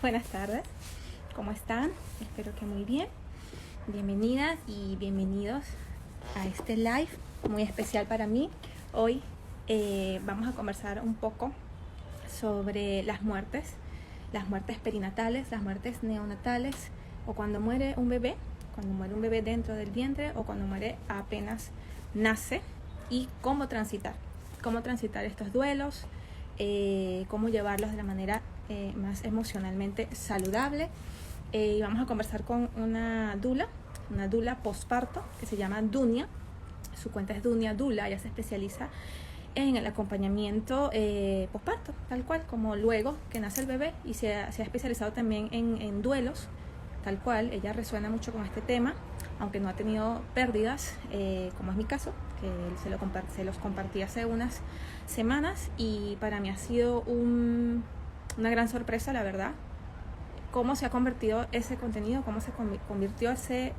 Buenas tardes, ¿cómo están? Espero que muy bien. Bienvenidas y bienvenidos a este live muy especial para mí. Hoy vamos a conversar un poco sobre las muertes perinatales, las muertes neonatales, o cuando muere un bebé dentro del vientre, o cuando muere apenas nace, y cómo transitar estos duelos, cómo llevarlos de la manera más emocionalmente saludable. Y vamos a conversar con una dula posparto que se llama Dunia. Su cuenta es Dunia Dula. Ella se especializa en el acompañamiento posparto, tal cual, como luego que nace el bebé, y se ha especializado también en duelos, tal cual. Ella resuena mucho con este tema, aunque no ha tenido pérdidas, como es mi caso, que se los compartí hace unas semanas, y para mí ha sido una gran sorpresa, la verdad, cómo se ha convertido ese contenido, cómo se convirtió ese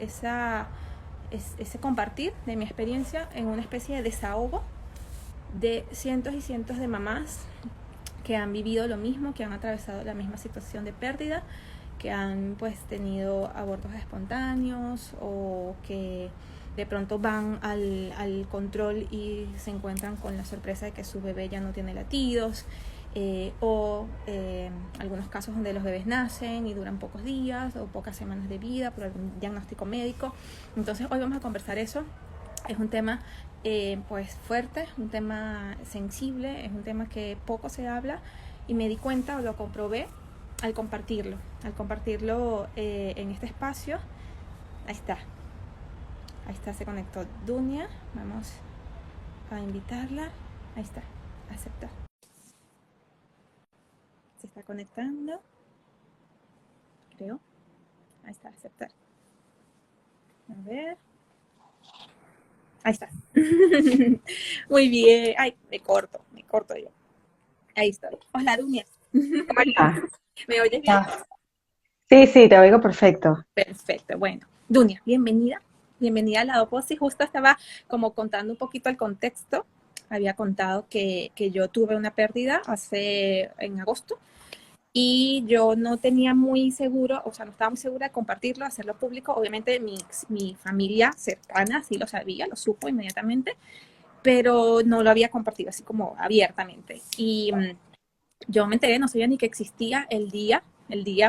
compartir de mi experiencia en una especie de desahogo de cientos y cientos de mamás que han vivido lo mismo, que han atravesado la misma situación de pérdida, que han tenido abortos espontáneos, o que de pronto van al control y se encuentran con la sorpresa de que su bebé ya no tiene latidos, o algunos casos donde los bebés nacen y duran pocos días o pocas semanas de vida por algún diagnóstico médico. Entonces hoy vamos a conversar eso. Es un tema fuerte, un tema sensible, es un tema que poco se habla, y me di cuenta, o lo comprobé, al compartirlo en este espacio. Ahí está, se conectó Dunia. Vamos a invitarla. Ahí está, aceptar. Se está conectando, creo. Ahí está, aceptar. A ver. Ahí está. Muy bien. Ay, me corto yo. Ahí estoy. Hola, Dunia. Hola. ¿Me oyes bien? Ah, sí, sí, te oigo perfecto. Perfecto. Bueno, Dunia, bienvenida. Bienvenida a la Oposi. Justo estaba como contando un poquito el contexto. Había contado que yo tuve una pérdida en agosto, y yo no tenía muy seguro, o sea, no estaba muy segura de compartirlo, hacerlo público. Obviamente mi familia cercana sí lo sabía, lo supo inmediatamente, pero no lo había compartido así como abiertamente. Y yo me enteré, no sabía ni que existía el día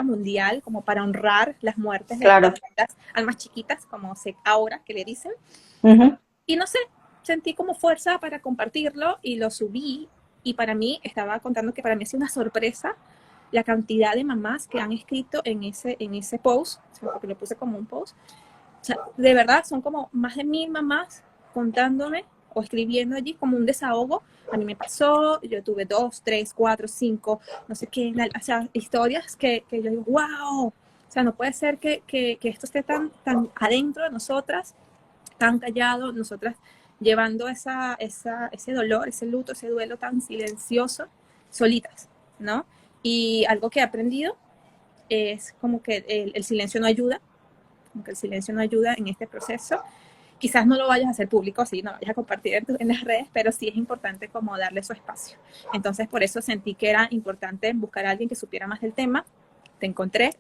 mundial como para honrar las muertes de Claro. todas las almas chiquitas, como se ahora que le dicen. Ujú. Y no sé, sentí como fuerza para compartirlo y lo subí. Y para mí, estaba contando que para mí ha sido una sorpresa la cantidad de mamás que han escrito en ese post, o sea, porque lo puse como un post. O sea, de verdad, son como más de 1000 mamás contándome o escribiendo allí como un desahogo. A mí me pasó, yo tuve 2, 3, 4, 5, no sé qué, o sea, historias que yo digo, wow. O sea, no puede ser que esto esté tan adentro de nosotras, tan callado, nosotras llevando ese dolor, ese luto, ese duelo tan silencioso, solitas, ¿no? Y algo que he aprendido es como que el silencio no ayuda, como que el silencio no ayuda en este proceso. Quizás no lo vayas a hacer público, sí, no lo vayas a compartir en las redes, pero sí es importante como darle su espacio. Entonces, por eso sentí que era importante buscar a alguien que supiera más del tema. Te encontré,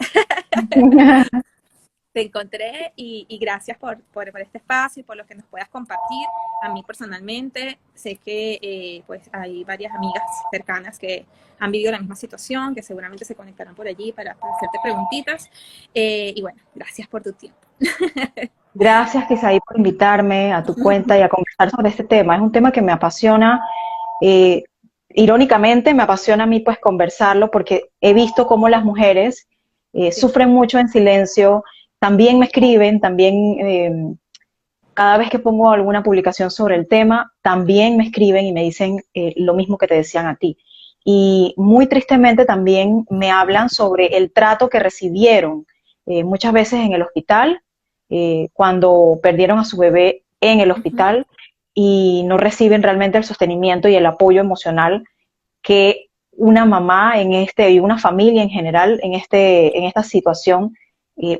y gracias por este espacio y por lo que nos puedas compartir. A mí personalmente sé que hay varias amigas cercanas que han vivido la misma situación, que seguramente se conectarán por allí para hacerte preguntitas. Y bueno, gracias por tu tiempo. Gracias, Isaí, por invitarme a tu cuenta y a conversar sobre este tema. Es un tema que me apasiona. eh, Irónicamente, me apasiona a mí pues conversarlo porque he visto cómo las mujeres Sí. sufren mucho en silencio. También me escriben, también cada vez que pongo alguna publicación sobre el tema, también me escriben y me dicen lo mismo que te decían a ti. Y muy tristemente también me hablan sobre el trato que recibieron muchas veces en el hospital, cuando perdieron a su bebé en el Uh-huh. hospital y no reciben realmente el sostenimiento y el apoyo emocional que una mamá y una familia en general en esta situación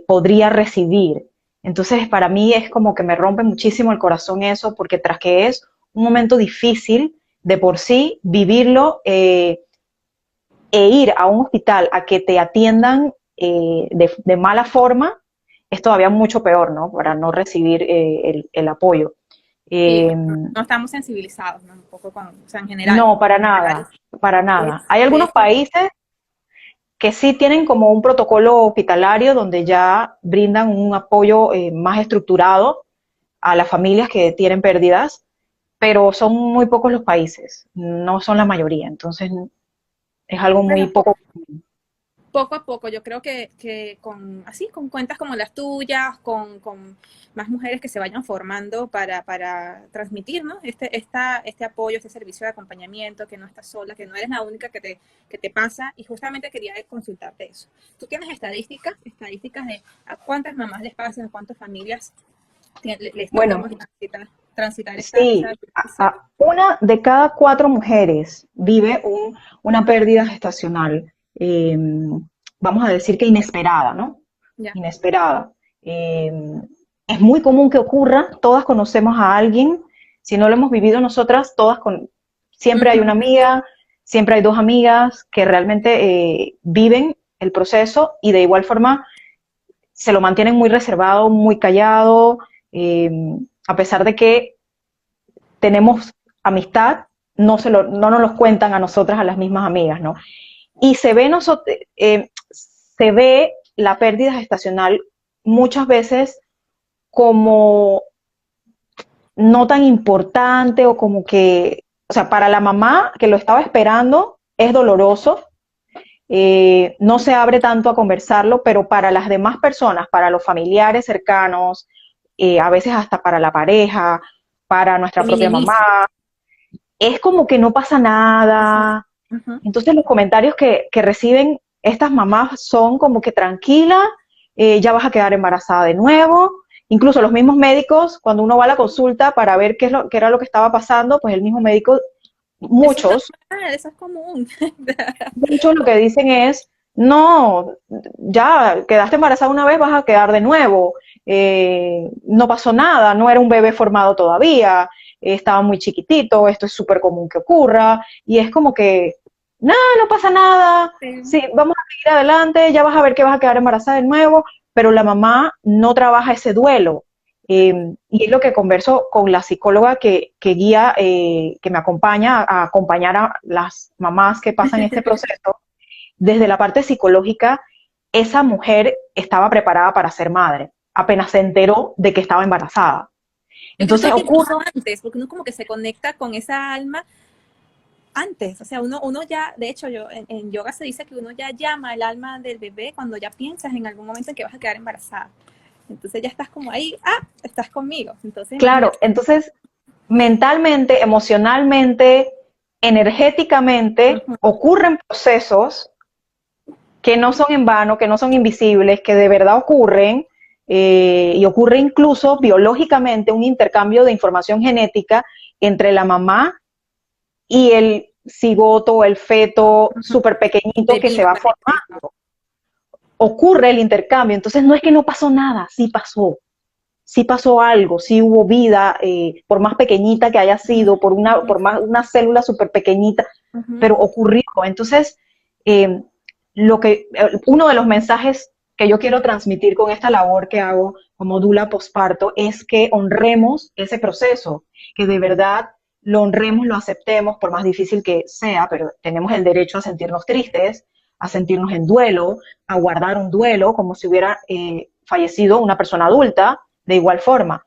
podría recibir. Entonces, para mí es como que me rompe muchísimo el corazón eso, porque tras que es un momento difícil de por sí, vivirlo e ir a un hospital a que te atiendan de mala forma, es todavía mucho peor, ¿no? Para no recibir el apoyo. Sí, Eh, no estamos sensibilizados, ¿no? Un poco con, o sea, en general, no, para en general nada, para es nada. Hay de algunos eso. países que sí tienen como un protocolo hospitalario donde ya brindan un apoyo más estructurado a las familias que tienen pérdidas, pero son muy pocos los países, no son la mayoría, entonces es algo muy Bueno, poco. poco a poco, yo creo que con, así, con cuentas como las tuyas, con más mujeres que se vayan formando para transmitir, ¿no? Este apoyo, este servicio de acompañamiento, que no estás sola, que no eres la única que te pasa, y justamente quería consultarte eso. ¿Tú tienes estadísticas de a cuántas mamás les pasa, a cuántas familias les toca Bueno, pues, transitar esa sí, situación? una de cada 4 mujeres vive una pérdida gestacional, vamos a decir que inesperada, ¿no? Ya. Inesperada. Eh, es muy común que ocurra, todas conocemos a alguien, si no lo hemos vivido nosotras, siempre hay Ujú. una amiga, siempre hay 2 amigas que realmente viven el proceso y de igual forma se lo mantienen muy reservado, muy callado, eh, a pesar de que tenemos amistad, no nos los cuentan a nosotras, a las mismas amigas, ¿no? Y se ve la pérdida gestacional muchas veces como no tan importante o como que, o sea, para la mamá que lo estaba esperando es doloroso, no se abre tanto a conversarlo, pero para las demás personas, para los familiares cercanos, a veces hasta para la pareja, para Se nuestra propia mamá, minimiza. es como que no pasa nada. Ujú. Entonces los comentarios que reciben estas mamás son como que tranquila, ya vas a quedar embarazada de nuevo. Incluso los mismos médicos, cuando uno va a la consulta para ver qué era lo que estaba pasando, pues el mismo médico, Eso es muchos, normal, eso es común. muchos lo que dicen es, no, ya quedaste embarazada una vez, vas a quedar de nuevo. No pasó nada, no era un bebé formado todavía, estaba muy chiquitito, esto es súper común que ocurra, y es como que, nada, no pasa nada, Sí. sí, vamos a seguir adelante, ya vas a ver que vas a quedar embarazada de nuevo, pero la mamá no trabaja ese duelo. Y es lo que converso con la psicóloga que guía, que me acompaña a acompañar a las mamás que pasan este proceso. Desde la parte psicológica, esa mujer estaba preparada para ser madre, apenas se enteró de que estaba embarazada. Yo creo Entonces que incluso ocurre, antes, porque uno como que se conecta con esa alma antes, o sea, uno ya, de hecho, en yoga se dice que uno ya llama el alma del bebé cuando ya piensas en algún momento en que vas a quedar embarazada. Entonces ya estás como ahí, estás conmigo. Entonces claro, imagínate. entonces mentalmente, emocionalmente, energéticamente, Uh-huh. ocurren procesos que no son en vano, que no son invisibles, que de verdad ocurren, y ocurre incluso biológicamente un intercambio de información genética entre la mamá y el cigoto, el feto Uh-huh. súper pequeñito que se Bebito, va bebé. formando. Ocurre el intercambio, entonces no es que no pasó nada, sí pasó algo, sí hubo vida, por más pequeñita que haya sido, por más una célula súper pequeñita, Uh-huh. pero ocurrió. Entonces, eh, uno de los mensajes que yo quiero transmitir con esta labor que hago como dula posparto es que honremos ese proceso, que de verdad lo honremos, lo aceptemos, por más difícil que sea, pero tenemos el derecho a sentirnos tristes, a sentirnos en duelo, a guardar un duelo como si hubiera fallecido una persona adulta, de igual forma.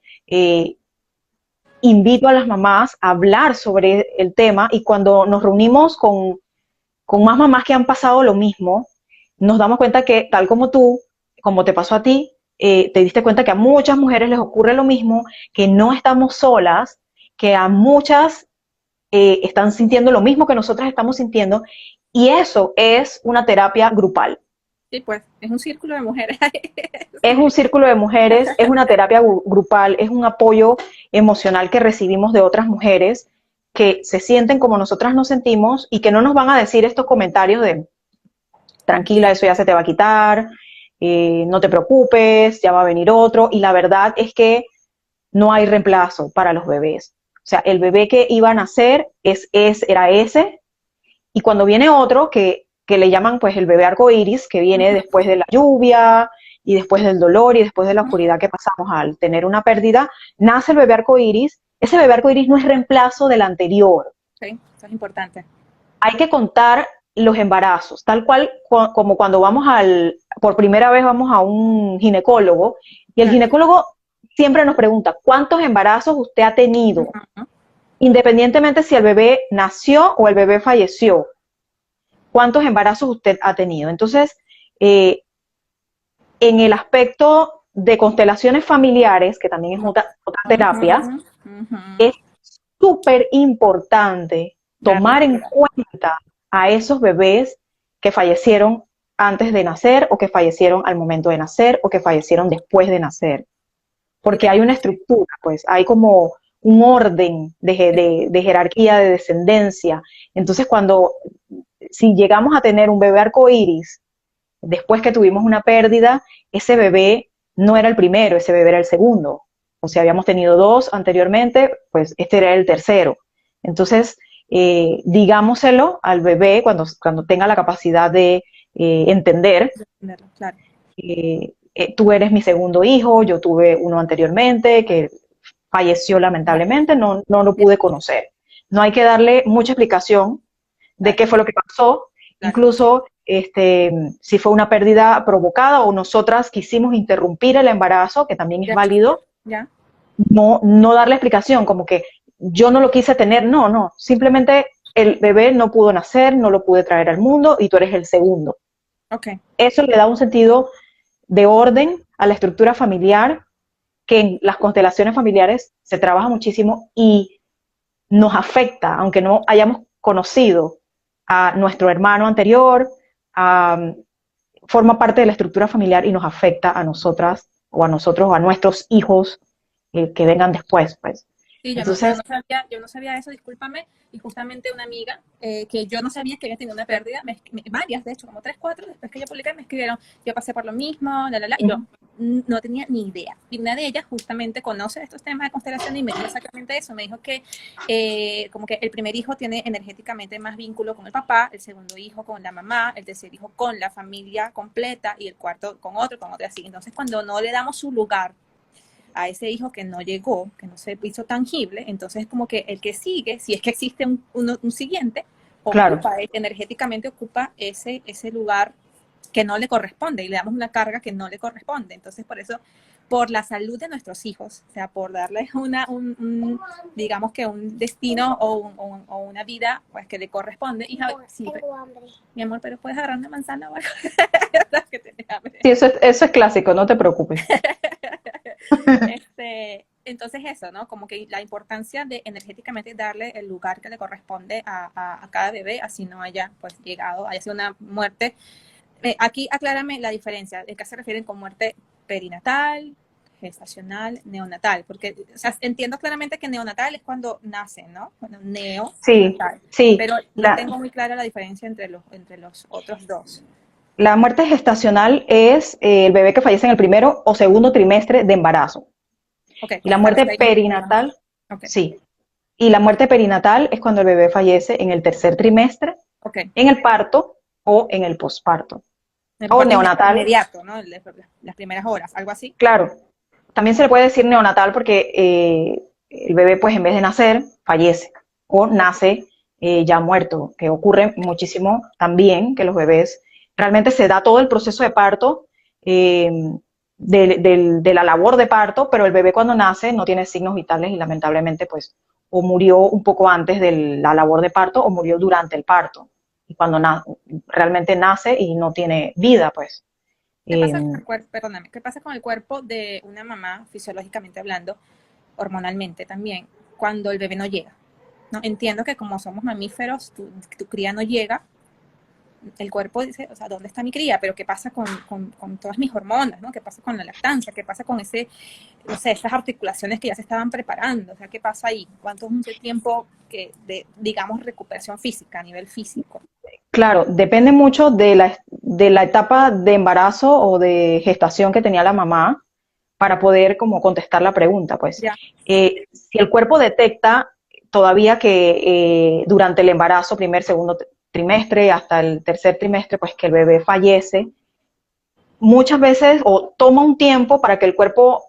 Invito a las mamás a hablar sobre el tema y cuando nos reunimos con más mamás que han pasado lo mismo, nos damos cuenta que tal como tú, como te pasó a ti, te diste cuenta que a muchas mujeres les ocurre lo mismo, que no estamos solas, que a muchas están sintiendo lo mismo que nosotras estamos sintiendo, y eso es una terapia grupal. Sí, pues, es un círculo de mujeres. Es un círculo de mujeres, es una terapia grupal, es un apoyo emocional que recibimos de otras mujeres que se sienten como nosotras nos sentimos y que no nos van a decir estos comentarios de tranquila, eso ya se te va a quitar, no te preocupes, ya va a venir otro. Y la verdad es que no hay reemplazo para los bebés. O sea, el bebé que iba a nacer era ese, y cuando viene otro, que que le llaman pues el bebé arcoíris, que viene después de la lluvia y después del dolor y después de la oscuridad que pasamos al tener una pérdida, nace el bebé arcoíris. Ese bebé arcoíris no es reemplazo del anterior. Sí, eso es importante. Hay que contar los embarazos, tal cual como cuando por primera vez vamos a un ginecólogo, y el Claro. ginecólogo siempre nos pregunta, ¿cuántos embarazos usted ha tenido? Ujú. Independientemente si el bebé nació o el bebé falleció, ¿cuántos embarazos usted ha tenido? Entonces, en el aspecto de constelaciones familiares, que también es otra terapia, Ujú, ujú. es súper importante Darle tomar en prioridad. cuenta a esos bebés que fallecieron antes de nacer o que fallecieron al momento de nacer o que fallecieron después de nacer. Sí, Porque hay una estructura, pues hay como un orden de jerarquía, de descendencia. Entonces, si llegamos a tener un bebé arcoíris, después que tuvimos una pérdida, ese bebé no era el primero, ese bebé era el segundo. O si habíamos tenido dos anteriormente, pues este era el tercero. Entonces, digámoselo al bebé cuando tenga la capacidad de entender, entenderlo, claro. tú eres mi segundo hijo, yo tuve uno anteriormente que falleció Ya, lamentablemente, no lo ya, pude conocer. No hay que darle mucha explicación de claro, qué fue lo que pasó, claro. incluso si fue una pérdida provocada o nosotras quisimos interrumpir el embarazo, que también es Ya, válido, ya. no darle explicación como que yo no lo quise tener, no, simplemente el bebé no pudo nacer, no lo pude traer al mundo y tú eres el segundo. Ok. Eso le da un sentido de orden a la estructura familiar, que en las constelaciones familiares se trabaja muchísimo y nos afecta, aunque no hayamos conocido a nuestro hermano anterior, forma parte de la estructura familiar y nos afecta a nosotras o a nosotros o a nuestros hijos que vengan después, pues. Sí, Entonces, yo no sabía eso, discúlpame, y justamente una amiga que yo no sabía que había tenido una pérdida, varias, de hecho, como tres, cuatro, después que yo publiqué, me escribieron, yo pasé por lo mismo, y yo no tenía ni idea. Y una de ellas justamente conoce estos temas de constelación y me dijo exactamente eso, me dijo que como que el primer hijo tiene energéticamente más vínculo con el papá, el segundo hijo con la mamá, el tercer hijo con la familia completa y el cuarto con otro así. Entonces, cuando no le damos su lugar a ese hijo que no llegó, que no se hizo tangible, entonces como que el que sigue, si es que existe un siguiente, claro, ocupa, energéticamente ocupa ese lugar que no le corresponde y le damos una carga que no le corresponde. Entonces, por eso, por la salud de nuestros hijos, o sea, por darles digamos que un destino o una vida pues que le corresponde. Hija, sí, tengo hambre. Mi amor, pero puedes agarrar una manzana o algo. Que tienes hambre. sí, eso es clásico, no te preocupes. Entonces eso, ¿no? Como que la importancia de energéticamente darle el lugar que le corresponde a cada bebé, así no haya pues llegado, haya sido una muerte. Aquí aclárame la diferencia, ¿de qué se refieren con muerte perinatal, gestacional, neonatal? Porque o sea, entiendo claramente que neonatal es cuando nace, ¿no? Bueno, Sí, neonatal. sí, Pero no tengo muy clara la diferencia entre los otros dos. la muerte gestacional es el bebé que fallece en el primero o segundo trimestre de embarazo. Ok, Y la como hasta los muerte 6 meses. perinatal, Ok, sí. Y la muerte perinatal es cuando el bebé fallece en el tercer trimestre, ok. en el parto o en el posparto. El O parto neonatal, inmediato, ¿no? Las primeras horas, algo así. claro. También se le puede decir neonatal porque el bebé, pues en vez de nacer, fallece o Ok, nace ya muerto, que ocurre muchísimo también, que los bebés, realmente se da todo el proceso de parto, eh, de la labor de parto, pero el bebé cuando nace no tiene signos vitales y lamentablemente pues o murió un poco antes de la labor de parto o murió durante el parto. Y cuando realmente nace y no tiene vida, pues. ¿qué Eh, pasa con el cuerpo, perdóname, qué pasa con el cuerpo de una mamá, fisiológicamente hablando, hormonalmente también, cuando el bebé no llega? ¿No? Entiendo que como somos mamíferos, tu cría no llega, el cuerpo dice, o sea, ¿dónde está mi cría? Pero ¿qué pasa con todas mis hormonas? ¿No? ¿Qué pasa con la lactancia? ¿Qué pasa con no sé, esas articulaciones que ya se estaban preparando? O sea, ¿qué pasa ahí? ¿Cuánto es un tiempo digamos, recuperación física, a nivel físico? Claro, depende mucho de la etapa de embarazo o de gestación que tenía la mamá para poder como contestar la pregunta, pues. Ya, Si el cuerpo detecta todavía que durante el embarazo, primer, segundo trimestre hasta el tercer trimestre, pues que el bebé fallece, muchas veces o toma un tiempo para que el cuerpo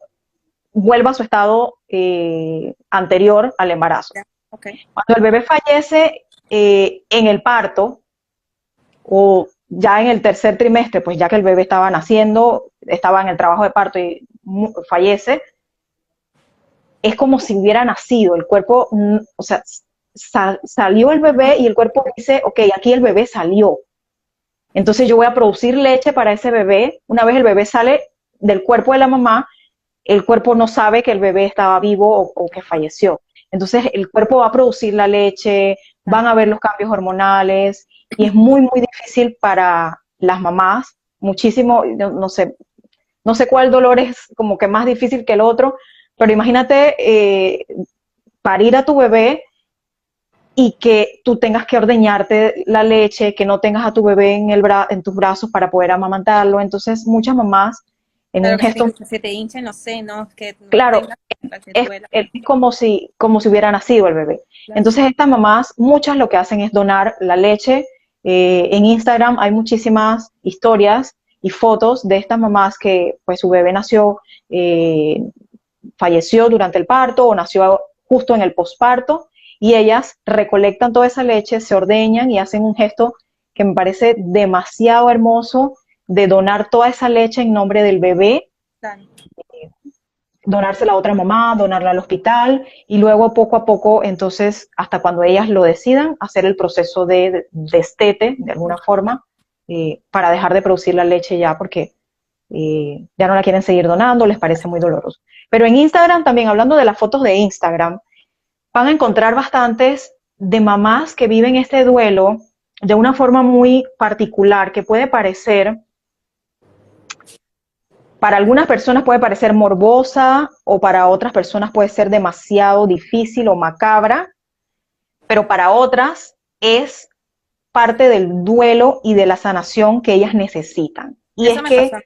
vuelva a su estado anterior al embarazo. Okay. Cuando el bebé fallece en el parto o ya en el tercer trimestre, pues ya que el bebé estaba naciendo, estaba en el trabajo de parto y fallece, es como si hubiera nacido, el cuerpo, o sea, salió el bebé y el cuerpo dice, ok, aquí el bebé salió. Entonces yo voy a producir leche para ese bebé. Una vez el bebé sale del cuerpo de la mamá, el cuerpo no sabe que el bebé estaba vivo o que falleció. Entonces el cuerpo va a producir la leche, van a ver los cambios hormonales y es muy, muy difícil para las mamás, muchísimo, no sé cuál dolor es como que más difícil que el otro, pero imagínate parir a tu bebé y que tú tengas que ordeñarte la leche, que no tengas a tu bebé en tus brazos para poder amamantarlo. Entonces muchas mamás en Claro un que gesto, se te hinchen los senos, que no claro, tengas que es, duela. es como si hubiera nacido el bebé. Claro. Entonces estas mamás, muchas lo que hacen es donar la leche. En Instagram hay muchísimas historias y fotos de estas mamás que pues su bebé nació, falleció durante el parto o nació justo en el posparto y ellas recolectan toda esa leche, se ordeñan y hacen un gesto que me parece demasiado hermoso de donar toda esa leche en nombre del bebé, Claro. donársela a otra mamá, donarla al hospital y luego poco a poco, entonces, hasta cuando ellas lo decidan, hacer el proceso de destete, de alguna forma, para dejar de producir la leche ya, porque ya no la quieren seguir donando, les parece muy doloroso. Pero en Instagram también, hablando de las fotos de Instagram, van a encontrar bastantes de mamás que viven este duelo de una forma muy particular, que puede parecer, para algunas personas puede parecer morbosa o para otras personas puede ser demasiado difícil o macabra, pero para otras es parte del duelo y de la sanación que ellas necesitan. Y Eso es me pasó.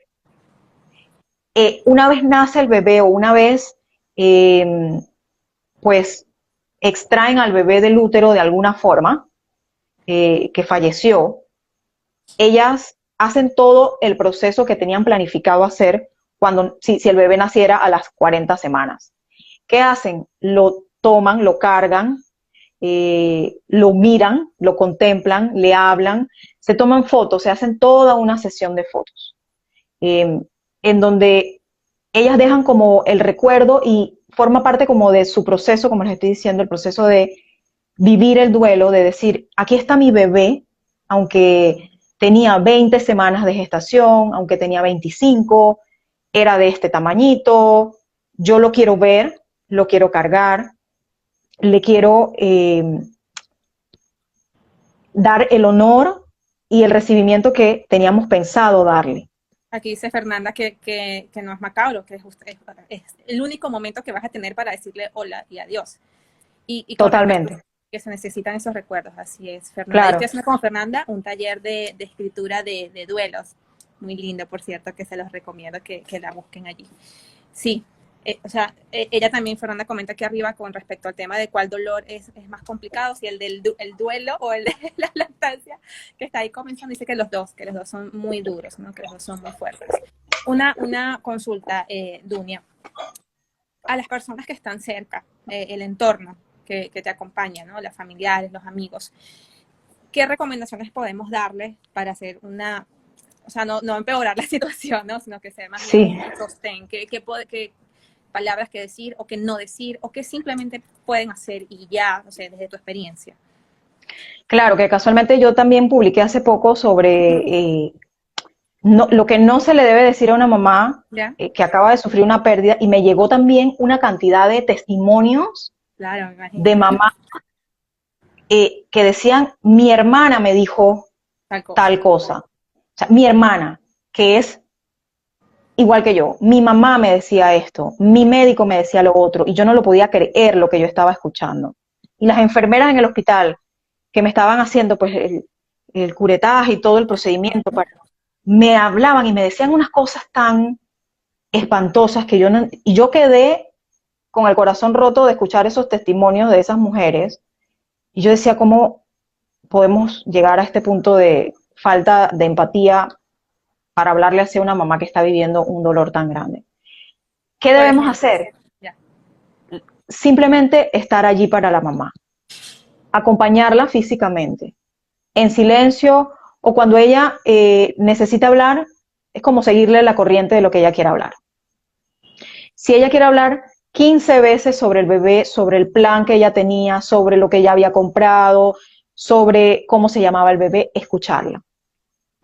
que una vez nace el bebé o una vez pues extraen al bebé del útero de alguna forma, que falleció, ellas hacen todo el proceso que tenían planificado hacer si el bebé naciera a las 40 semanas. ¿Qué hacen? Lo toman, lo cargan, lo miran, lo contemplan, le hablan, se toman fotos, se hacen toda una sesión de fotos, en donde ellas dejan como el recuerdo y forma parte como de su proceso, como les estoy diciendo, el proceso de vivir el duelo, de decir, aquí está mi bebé, aunque tenía 20 semanas de gestación, aunque tenía 25, era de este tamañito, yo lo quiero ver, lo quiero cargar, le quiero dar el honor y el recibimiento que teníamos pensado darle. Aquí dice Fernanda que no es macabro, que es el único momento que vas a tener para decirle hola y adiós. Y con respecto Totalmente. que se necesitan esos recuerdos, así es, Fernanda. Yo Claro. estoy haciendo con Fernanda un taller de escritura de duelos, muy lindo, por cierto, que se los recomiendo que la busquen allí. Sí, o sea, ella también, Fernanda, comenta aquí arriba con respecto al tema de cuál dolor es más complicado, si el duelo o el de la lactancia, que está ahí comenzando, dice que los dos son muy duros, ¿no? Que los dos son muy fuertes. Una consulta, Dunia, a las personas que están cerca, el entorno que te acompaña, ¿no? Los familiares, los amigos, ¿qué recomendaciones podemos darles para hacer o sea, no empeorar la situación, ¿no? Sino que sea más bien un sostén? ¿Qué palabras que decir o que no decir o que simplemente pueden hacer y ya, no sé, desde tu experiencia? Claro, que casualmente yo también publiqué hace poco sobre lo que no se le debe decir a una mamá ¿Ya? que acaba de sufrir una pérdida y me llegó también una cantidad de testimonios Claro, me imagino. de mamás que decían, mi hermana me dijo Tal cosa. tal cosa. O sea, mi hermana, que es igual que yo, mi mamá me decía esto, mi médico me decía lo otro, y yo no lo podía creer lo que yo estaba escuchando. Y las enfermeras en el hospital que me estaban haciendo pues el curetaje y todo el procedimiento, me hablaban y me decían unas cosas tan espantosas que y yo quedé con el corazón roto de escuchar esos testimonios de esas mujeres, y yo decía, ¿cómo podemos llegar a este punto de falta de empatía para hablarle hacia una mamá que está viviendo un dolor tan grande. ¿Qué Por debemos ejemplo, hacer? ya. Simplemente estar allí para la mamá, acompañarla físicamente, en silencio o cuando ella necesita hablar, es como seguirle la corriente de lo que ella quiera hablar. Si ella quiere hablar 15 veces sobre el bebé, sobre el plan que ella tenía, sobre lo que ella había comprado, sobre cómo se llamaba el bebé, escucharla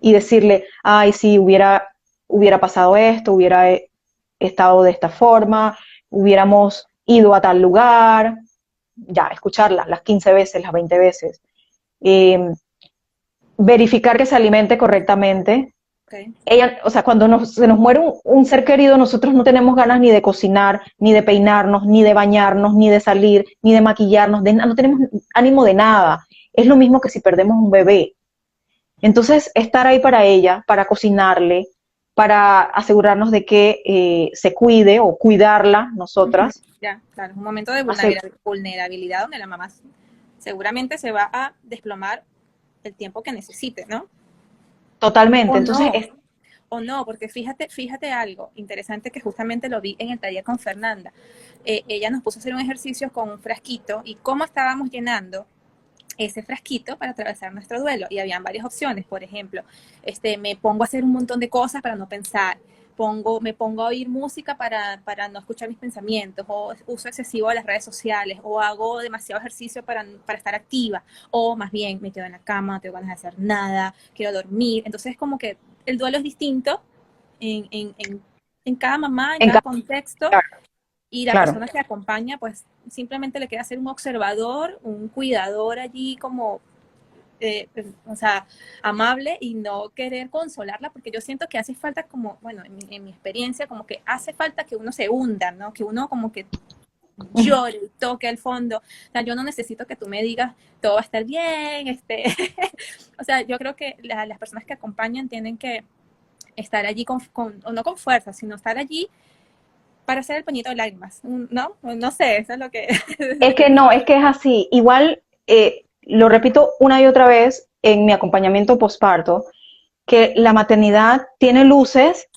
y decirle, ay, sí, hubiera pasado esto, hubiera estado de esta forma, hubiéramos ido a tal lugar, ya, escucharla las 15 veces, las 20 veces. Eh, verificar que se alimente correctamente. Okay. Ella, o sea, cuando se nos muere un ser querido, nosotros no tenemos ganas ni de cocinar, ni de peinarnos, ni de bañarnos, ni de salir, ni de maquillarnos, no tenemos ánimo de nada. Es lo mismo que si perdemos un bebé. Entonces, estar ahí para ella, para cocinarle, para asegurarnos de que se cuide o cuidarla nosotras. Ya, claro, es un momento de Hacer, vulnerabilidad donde la mamá seguramente se va a desplomar el tiempo que necesite, ¿no? totalmente. O Entonces, no, o no, porque fíjate algo interesante que justamente lo vi en el taller con Fernanda. Ella nos puso a hacer un ejercicio con un frasquito y cómo estábamos llenando ese frasquito para atravesar nuestro duelo. Y habían varias opciones, por ejemplo, me pongo a hacer un montón de cosas para no pensar, me pongo a oír música para no escuchar mis pensamientos, o uso excesivo de las redes sociales, o hago demasiado ejercicio para estar activa, o más bien me quedo en la cama, no tengo ganas de hacer nada, quiero dormir. Entonces como que el duelo es distinto en cada mamá, en en cada casa, contexto, claro, y la claro. persona que acompaña, pues simplemente le queda ser un observador, un cuidador allí como, o sea, amable y no querer consolarla, porque yo siento que hace falta como, bueno, en mi experiencia, como que hace falta que uno se hunda, ¿no? Que uno como que llore, toque al fondo. O sea, yo no necesito que tú me digas, todo va a estar bien, o sea, yo creo que las personas que acompañan tienen que estar allí o no con fuerza, sino estar allí para hacer el pañito de lágrimas, ¿no? No sé, eso es lo que... Es que no, es que es así. Igual, lo repito una y otra vez en mi acompañamiento posparto, que la maternidad tiene luces,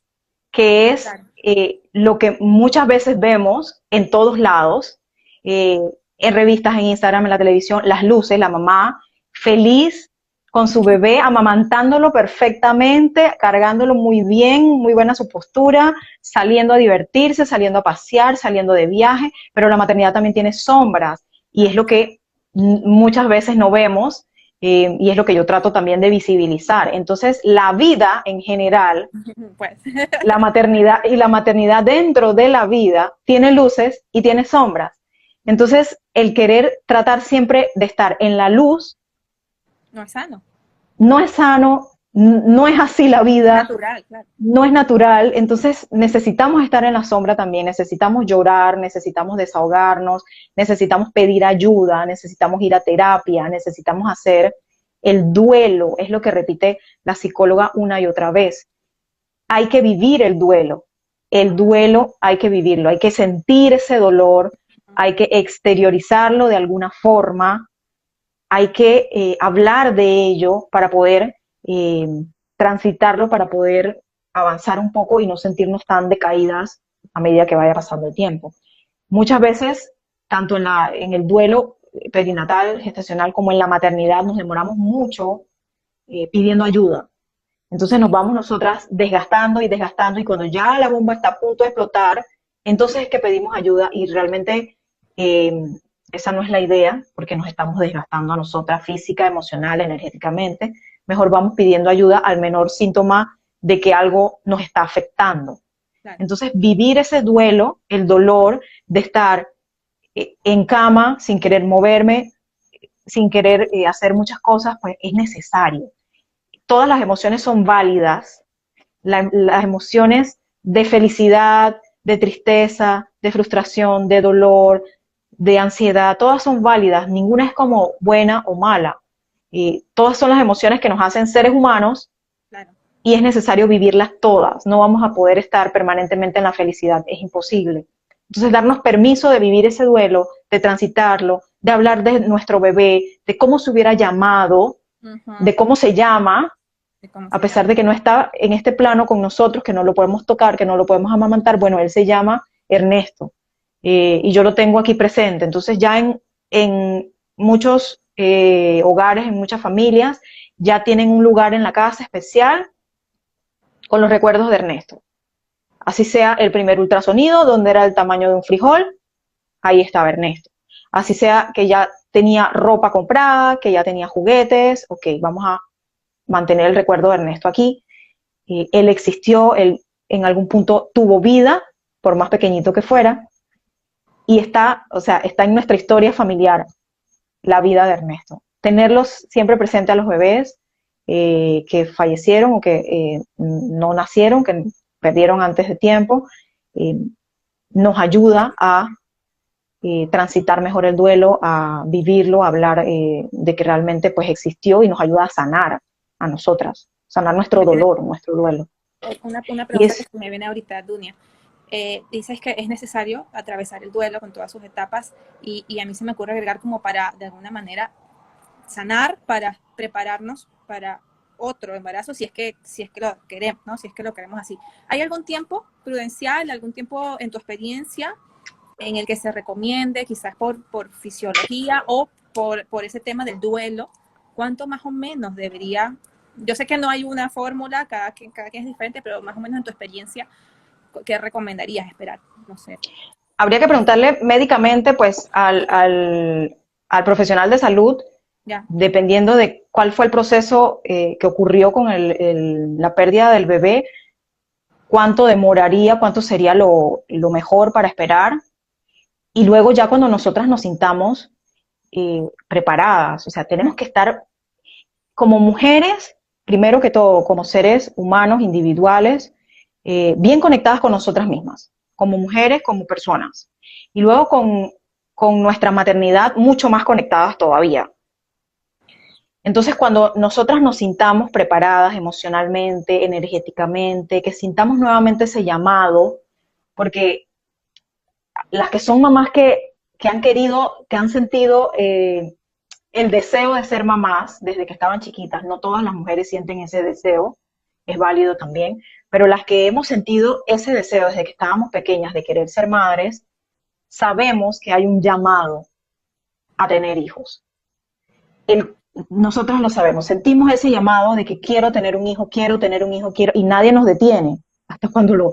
que es Claro. lo que muchas veces vemos en todos lados, eh, en revistas, en Instagram, en la televisión, las luces, la mamá feliz con su bebé, amamantándolo perfectamente, cargándolo muy bien, muy buena su postura, saliendo a divertirse, saliendo a pasear, saliendo de viaje, pero la maternidad también tiene sombras y es lo que muchas veces no vemos y es lo que yo trato también de visibilizar. Entonces, la vida en general, Pues, la maternidad y la maternidad dentro de la vida tiene luces y tiene sombras. Entonces, el querer tratar siempre de estar en la luz no es sano, no es sano, no es así la es vida, natural, claro. no es natural. Entonces, necesitamos estar en la sombra también, necesitamos llorar, necesitamos desahogarnos, necesitamos pedir ayuda, necesitamos ir a terapia, necesitamos hacer el duelo, es lo que repite la psicóloga una y otra vez. Hay que vivir el duelo hay que vivirlo, hay que sentir ese dolor, hay que exteriorizarlo de alguna forma, hay que hablar de ello para poder eh, transitarlo, para poder avanzar un poco y no sentirnos tan decaídas a medida que vaya pasando el tiempo. Muchas veces, tanto en el duelo perinatal, gestacional, como en la maternidad, nos demoramos mucho pidiendo ayuda. Entonces nos Sí, vamos nosotras desgastando y desgastando y cuando ya la bomba está a punto de explotar, entonces es que pedimos ayuda y realmente eh, esa no es la idea porque nos estamos desgastando a nosotras física, emocional, energéticamente. Mejor vamos pidiendo ayuda al menor síntoma de que algo nos está afectando. claro. Entonces vivir ese duelo, el dolor de estar en cama sin querer moverme, sin querer hacer muchas cosas, pues es necesario. Todas las emociones son válidas, las emociones de felicidad, de tristeza, de frustración, de dolor, de ansiedad, todas son válidas, ninguna es como buena o mala. Todas son las emociones que nos hacen seres humanos Claro. y es necesario vivirlas todas. No vamos a poder estar permanentemente en la felicidad, es imposible. Entonces, darnos permiso de vivir ese duelo, de transitarlo, de hablar de nuestro bebé, de cómo se hubiera llamado, de cómo se llama, de cómo a se pesar llama. de que no está en este plano con nosotros, que no lo podemos tocar, que no lo podemos amamantar. Bueno, él se llama Ernesto, y yo lo tengo aquí presente. Entonces ya en muchos hogares, en muchas familias, ya tienen un lugar en la casa especial con los recuerdos de Ernesto. Así sea el primer ultrasonido, donde era el tamaño de un frijol, ahí estaba Ernesto. Así sea que ya tenía ropa comprada, que ya tenía juguetes, ok, vamos a mantener el recuerdo de Ernesto aquí. Él existió, él en algún punto tuvo vida, por más pequeñito que fuera, y está, o sea, está en nuestra historia familiar la vida de Ernesto. Tenerlos siempre presente a los bebés que fallecieron o que no nacieron, que perdieron antes de tiempo, eh, nos ayuda a transitar mejor el duelo, a vivirlo, a hablar de que realmente pues existió y nos ayuda a sanar a nosotras, sanar nuestro dolor, nuestro duelo. Una Y pregunta que es, se me viene ahorita, Dunia. Dices que es necesario atravesar el duelo con todas sus etapas y a mí se me ocurre agregar como para, de alguna manera, sanar, para prepararnos para otro embarazo, si es que lo queremos, ¿no? Si es que lo queremos así. ¿Hay algún tiempo prudencial, algún tiempo en tu experiencia en el que se recomiende, quizás por fisiología o por ese tema del duelo? ¿Cuánto más o menos debería? Yo sé que no hay una fórmula, cada quien es diferente, pero más o menos en tu experiencia, ¿qué recomendarías esperar? No sé. habría que preguntarle médicamente pues al profesional de salud, Ya. dependiendo de cuál fue el proceso que ocurrió con la pérdida del bebé, cuánto demoraría, cuánto sería lo mejor para esperar. Y luego ya cuando nosotras nos sintamos preparadas, o sea, tenemos que estar como mujeres, primero que todo, como seres humanos, individuales, bien conectadas con nosotras mismas, como mujeres, como personas. Y luego con nuestra maternidad mucho más conectadas todavía. Entonces, cuando nosotras nos sintamos preparadas emocionalmente, energéticamente, que sintamos nuevamente ese llamado, porque las que son mamás que han querido, que han sentido el deseo de ser mamás desde que estaban chiquitas, no todas las mujeres sienten ese deseo, es válido también, pero las que hemos sentido ese deseo desde que estábamos pequeñas de querer ser madres, sabemos que hay un llamado a tener hijos. El, nosotros lo sabemos, sentimos ese llamado de que quiero tener un hijo, quiero tener un hijo, quiero, y nadie nos detiene, hasta cuando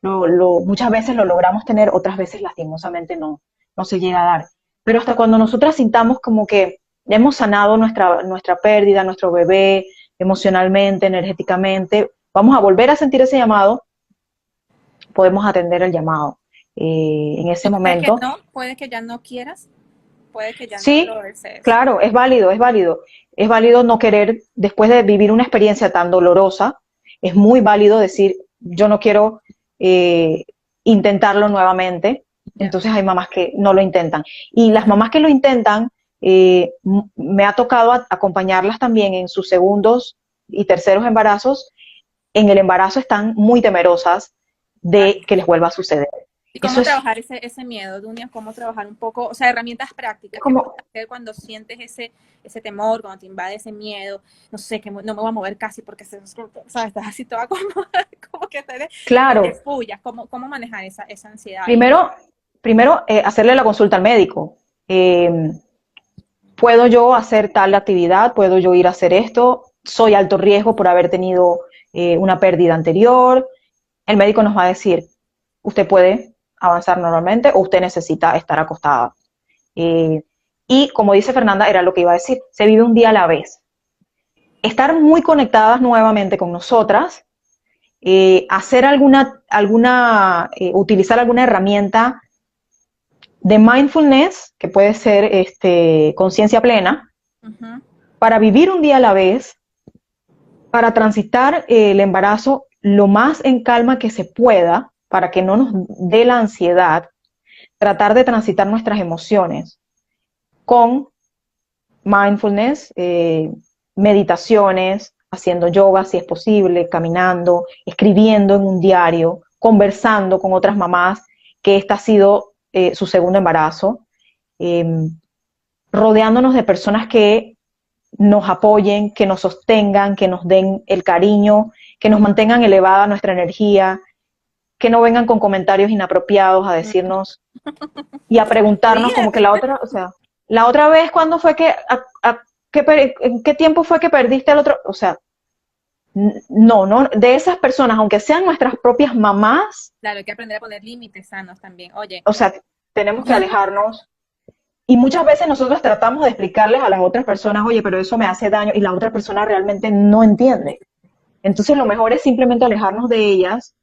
muchas veces lo logramos tener, otras veces lastimosamente no se llega a dar. Pero hasta cuando nosotras sintamos como que ya hemos sanado nuestra pérdida, nuestro bebé, emocionalmente, energéticamente, vamos a volver a sentir ese llamado, podemos atender el llamado. En ese Y momento, puede que ya no quieras, puede que ya no sí, lo desees. claro, es válido, es válido. Es válido no querer, después de vivir una experiencia tan dolorosa, es muy válido decir, yo no quiero intentarlo nuevamente. Ya. Entonces hay mamás que no lo intentan. Y las mamás que lo intentan, me ha tocado acompañarlas también en sus segundos y terceros embarazos. En el embarazo están muy temerosas de que les vuelva a suceder. ¿Y Eso cómo es trabajar ese miedo, Dunia? ¿Cómo trabajar un poco, o sea, herramientas prácticas que como, puedes hacer cuando sientes ese temor, cuando te invade ese miedo? No sé, que no me voy a mover casi porque, ¿sabes? Estás así toda como, como que te claro, pullas. ¿Cómo manejar esa ansiedad? primero hacerle la consulta al médico. Eh, ¿Puedo yo hacer tal actividad? ¿Puedo yo ir a hacer esto? ¿Soy alto riesgo por haber tenido una pérdida anterior? El médico nos va a decir, usted puede avanzar normalmente o usted necesita estar acostada. Eh, y como dice Fernanda, era lo que iba a decir, se vive un día a la vez. Estar muy conectadas nuevamente con nosotras, hacer utilizar alguna herramienta de mindfulness, que puede ser conciencia plena, Uh-huh. para vivir un día a la vez, para transitar el embarazo lo más en calma que se pueda, para que no nos dé la ansiedad, tratar de transitar nuestras emociones con mindfulness, meditaciones, haciendo yoga si es posible, caminando, escribiendo en un diario, conversando con otras mamás que este ha sido su segundo embarazo. rodeándonos de personas que nos apoyen, que nos sostengan, que nos den el cariño, que nos mantengan elevada nuestra energía, que no vengan con comentarios inapropiados a decirnos y a preguntarnos como que Ríete. la otra, o sea, la otra vez, ¿cuándo fue que, en qué tiempo fue que perdiste el otro? O sea, no, de esas personas, aunque sean nuestras propias mamás, Claro, hay que aprender a poner límites sanos también. Oye, o sea, tenemos que alejarnos. Y muchas veces nosotros tratamos de explicarles a las otras personas, oye, pero eso me hace daño, y la otra persona realmente no entiende. Entonces lo mejor es simplemente alejarnos de ellas,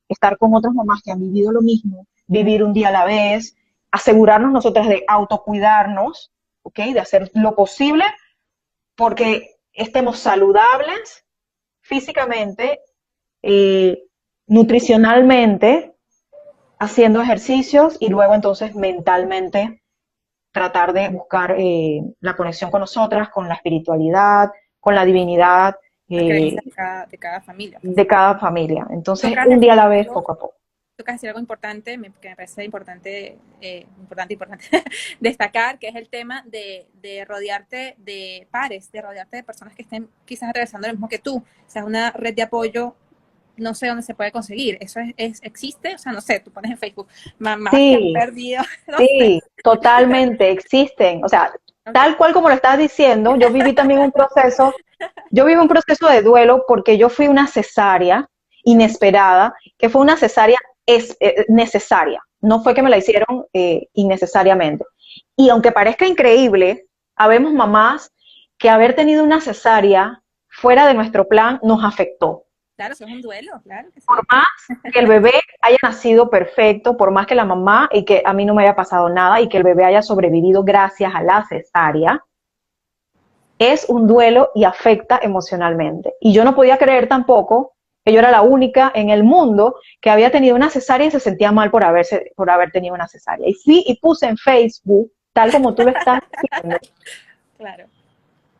estar con otras mamás que han vivido lo mismo, vivir un día a la vez, asegurarnos nosotras de autocuidarnos, ¿ok? De hacer lo posible porque estemos saludables físicamente, eh, nutricionalmente, haciendo ejercicios y luego entonces mentalmente tratar de buscar la conexión con nosotras, con la espiritualidad, con la divinidad las creencias de cada familia, pues. de cada familia. Entonces, Tocas un día a decir la vez, algo, poco a poco. tocas decir algo importante, que me parece importante destacar, que es el tema de rodearte de pares, de rodearte de personas que estén quizás atravesando lo mismo que tú. O sea, una red de apoyo, no sé dónde se puede conseguir. ¿Eso existe? O sea, no sé, tú pones en Facebook, mamás que han Sí, perdido, no sé. sí, totalmente, existen. O sea, Ok, tal cual como lo estás diciendo, yo viví un proceso de duelo porque yo fui una cesárea inesperada, que fue una cesárea necesaria. No fue que me la hicieron innecesariamente. Y aunque parezca increíble, habemos mamás que haber tenido una cesárea fuera de nuestro plan nos afectó. claro, eso es un duelo, claro que Por sí. más que el bebé haya nacido perfecto, por más que la mamá y que a mí no me haya pasado nada y que el bebé haya sobrevivido gracias a la cesárea, es un duelo y afecta emocionalmente. Y yo no podía creer tampoco que yo era la única en el mundo que había tenido una cesárea y se sentía mal por haber tenido una cesárea. Y fui y puse en Facebook, tal como tú lo estás diciendo, Claro.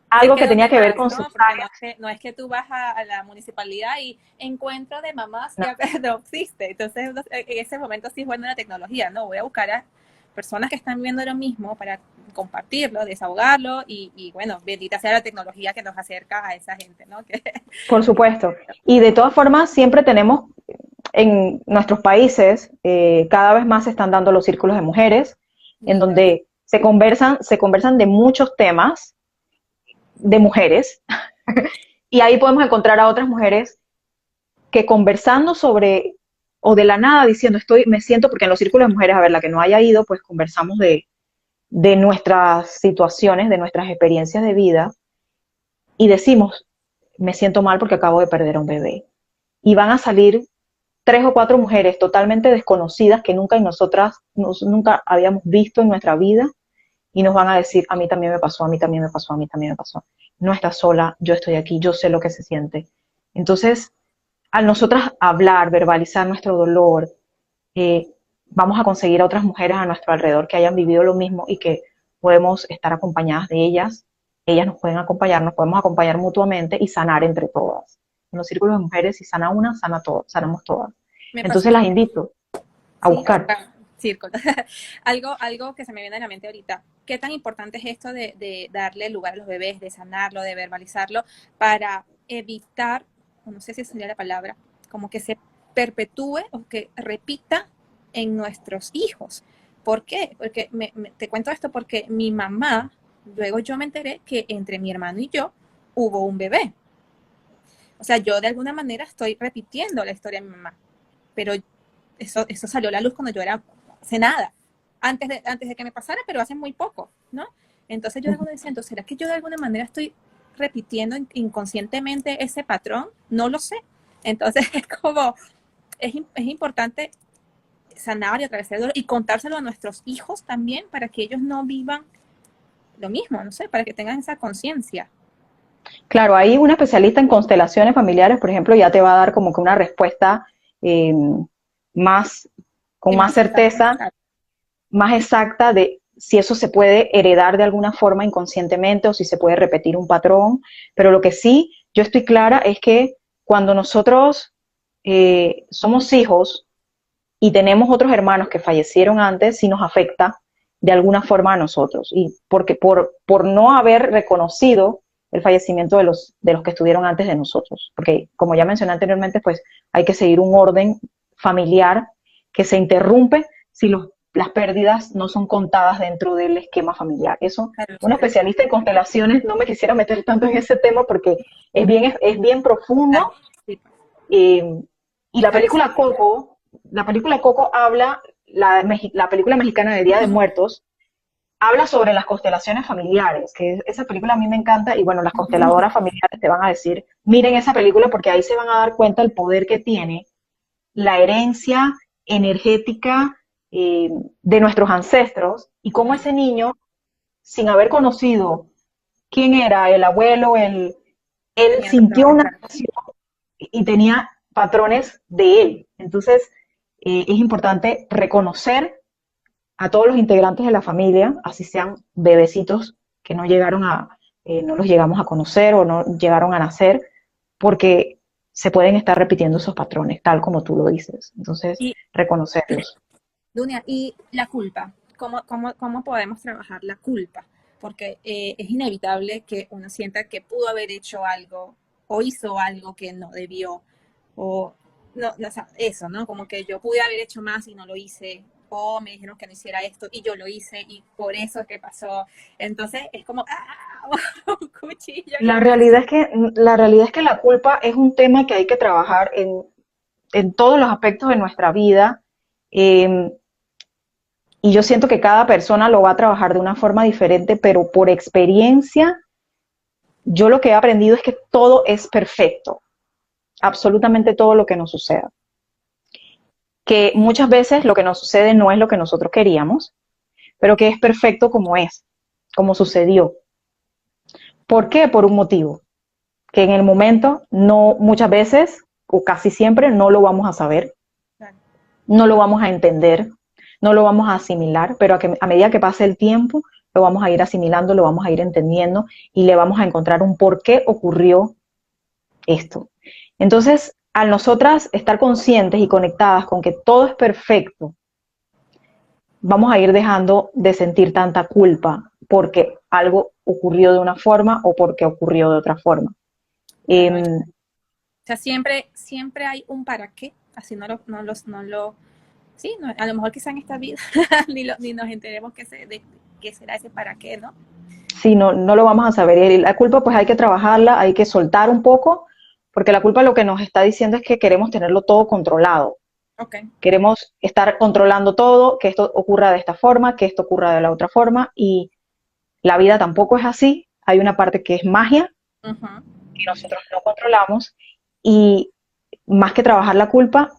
algo que tenía ¿Dónde que ver más? con ¿No? Porque cesárea. no es que tú vas a la municipalidad y encuentro de mamás No. que no existe. Entonces, en ese momento sí es buena la tecnología, ¿no? Voy a buscar a personas que están viendo lo mismo para compartirlo, desahogarlo y bueno, bendita sea la tecnología que nos acerca a esa gente, ¿no? Que, Por supuesto. Y de todas formas, siempre tenemos en nuestros países, cada vez más se están dando los círculos de mujeres, en lindo. donde se conversan de muchos temas de mujeres, y ahí podemos encontrar a otras mujeres que conversando sobre, o de la nada diciendo, me siento, porque en los círculos de mujeres, a ver, la que no haya ido, pues conversamos de nuestras situaciones, de nuestras experiencias de vida, y decimos, me siento mal porque acabo de perder a un bebé. Y van a salir 3 o 4 mujeres totalmente desconocidas que nunca nunca habíamos visto en nuestra vida y nos van a decir, a mí también me pasó, a mí también me pasó, a mí también me pasó. No estás sola, yo estoy aquí, yo sé lo que se siente. Entonces, al nosotras hablar, verbalizar nuestro dolor, eh, vamos a conseguir a otras mujeres a nuestro alrededor que hayan vivido lo mismo y que podemos estar acompañadas de ellas nos pueden acompañar, nos podemos acompañar mutuamente y sanar entre todas. En los círculos de mujeres, si sana una, sana todas, sanamos todas. Me pasó Entonces las también. invito a Sí, buscar. círculo. Algo que se me viene a la mente ahorita. ¿Qué tan importante es esto de darle lugar a los bebés, de sanarlo, de verbalizarlo, para evitar, no sé si sería la palabra, como que se perpetúe o que repita en nuestros hijos? ¿Por qué? Porque te cuento esto porque mi mamá, luego yo me enteré que entre mi hermano y yo hubo un bebé. O sea, yo de alguna manera estoy repitiendo la historia de mi mamá, pero eso salió a la luz cuando yo era hace nada, antes de que me pasara, pero hace muy poco, ¿no? Entonces yo luego decía, ¿será que yo de alguna manera estoy repitiendo inconscientemente ese patrón? No lo sé. Entonces es como, es importante sanar y atravesar el dolor y contárselo a nuestros hijos también para que ellos no vivan lo mismo, no sé, para que tengan esa conciencia. Claro, ahí un especialista en constelaciones familiares, por ejemplo, ya te va a dar como que una respuesta eh, más, con Sí, más más exacta. certeza, más exacta de si eso se puede heredar de alguna forma inconscientemente o si se puede repetir un patrón. Pero lo que sí yo estoy clara es que cuando nosotros somos hijos y tenemos otros hermanos que fallecieron antes, sí nos afecta de alguna forma a nosotros. Y porque por no haber reconocido el fallecimiento de los que estuvieron antes de nosotros. Porque, como ya mencioné anteriormente, pues hay que seguir un orden familiar que se interrumpe si las pérdidas no son contadas dentro del esquema familiar. Eso, Claro, un especialista en constelaciones, no me quisiera meter tanto en ese tema porque es bien claro, profundo. sí, eh, y claro, sí. La película Coco habla, la película mexicana de Día de Ujú, Muertos, habla sobre las constelaciones familiares, que esa película a mí me encanta y bueno, las ujú. consteladoras familiares te van a decir, miren esa película porque ahí se van a dar cuenta el poder que tiene la herencia energética de nuestros ancestros y cómo ese niño, sin haber conocido quién era el abuelo, él Tenía sintió patrones, una claro. relación y tenía patrones de él. Entonces, es importante reconocer a todos los integrantes de la familia, así sean bebecitos que no llegaron no los llegamos a conocer o no llegaron a nacer, porque se pueden estar repitiendo esos patrones, tal como tú lo dices. Entonces, Y, reconocerlos. Dunia, y la culpa, ¿cómo podemos trabajar la culpa? Porque es inevitable que uno sienta que pudo haber hecho algo o hizo algo que no debió, o no, o sea, eso, ¿no? Como que yo pude haber hecho más y no lo hice, o me dijeron que no hiciera esto y yo lo hice y por eso es que pasó. Entonces es como, ¡ah! Un cuchillo en La el realidad pecho. es que la realidad es que la culpa es un tema que hay que trabajar en todos los aspectos de nuestra vida. eh, y yo siento que cada persona lo va a trabajar de una forma diferente, pero por experiencia, yo lo que he aprendido es que todo es perfecto, absolutamente todo lo que nos suceda. Que muchas veces lo que nos sucede no es lo que nosotros queríamos, pero que es perfecto como es, como sucedió. ¿Por qué? Por un motivo, que en el momento no, muchas veces o casi siempre no lo vamos a saber, Claro. no lo vamos a entender, no lo vamos a asimilar, pero a medida que pase el tiempo, lo vamos a ir asimilando, lo vamos a ir entendiendo y le vamos a encontrar un por qué ocurrió esto. Entonces, al nosotras estar conscientes y conectadas con que todo es perfecto, vamos a ir dejando de sentir tanta culpa porque algo ocurrió de una forma o porque ocurrió de otra forma. Claro, o Eh, sea, siempre hay un para qué, así no lo sí, no, a lo mejor quizá en esta vida ni nos enteremos de qué será ese para qué, ¿no? sí, no lo vamos a saber. Y la culpa pues hay que trabajarla, hay que soltar un poco, porque la culpa lo que nos está diciendo es que queremos tenerlo todo controlado. Ok, Queremos estar controlando todo, que esto ocurra de esta forma, que esto ocurra de la otra forma, y la vida tampoco es así. Hay una parte que es magia, uh-huh. que nosotros no controlamos, y más que trabajar la culpa,